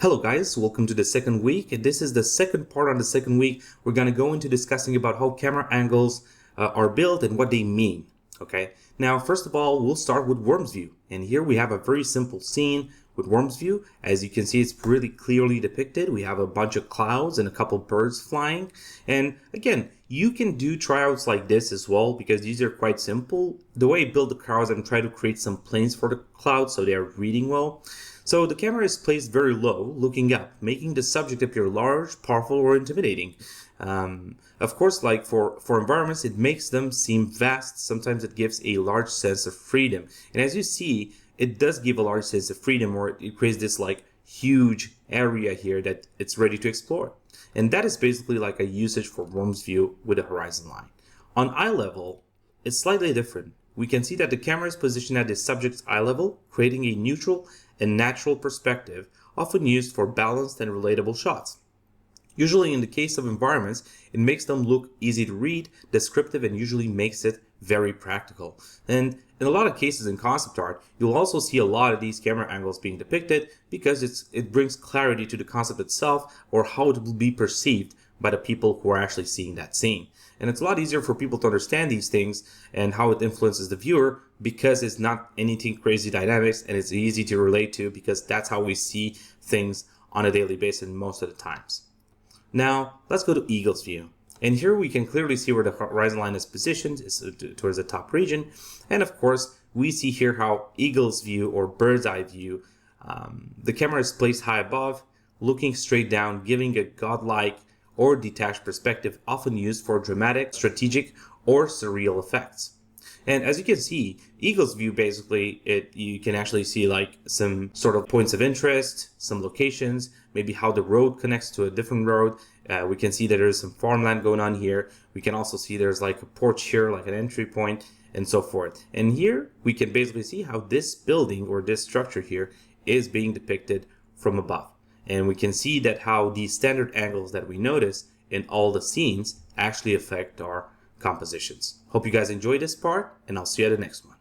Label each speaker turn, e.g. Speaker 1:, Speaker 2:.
Speaker 1: Hello guys, welcome to the second week. This is the second part on the second week. We're going to go into discussing about how camera angles are built and what they mean. Okay, now first of all, we'll start with Worm's view. And here we have a very simple scene with Worm's view. As you can see, it's really clearly depicted. We have a bunch of clouds and a couple birds flying. And again, you can do tryouts like this as well because these are quite simple. The way I build the clouds, I'm trying to create some planes for the clouds so they are reading well. So the camera is placed very low, looking up, making the subject appear large, powerful, or intimidating. Of course, like for environments, it makes them seem vast. Sometimes it gives a large sense of freedom. And as you see, it does give a large sense of freedom, or it creates this like huge area here that it's ready to explore. And that is basically like a usage for Worm's view with a horizon line. On eye level, it's slightly different. We can see that the camera is positioned at the subject's eye level, creating a neutral and natural perspective, often used for balanced and relatable shots. Usually in the case of environments, it makes them look easy to read, descriptive, and usually makes it very practical. And in a lot of cases in concept art, you'll also see a lot of these camera angles being depicted because it brings clarity to the concept itself or how it will be perceived by the people who are actually seeing that scene. And it's a lot easier for people to understand these things and how it influences the viewer because it's not anything crazy dynamics and it's easy to relate to because that's how we see things on a daily basis most of the times. Now, let's go to Eagle's view. And here we can clearly see where the horizon line is positioned, is towards the top region. And of course, we see here how Eagle's view or bird's eye view, the camera is placed high above, looking straight down, giving a godlike or detached perspective, often used for dramatic, strategic, or surreal effects. And as you can see, Eagle's view basically, you can actually see like some sort of points of interest, some locations, maybe how the road connects to a different road. We can see that there's some farmland going on here. We can also see there's like a porch here, like an entry point, and so forth. And here we can basically see how this building or this structure here is being depicted from above. And we can see that how these standard angles that we notice in all the scenes actually affect our compositions. Hope you guys enjoyed this part, and I'll see you at the next one.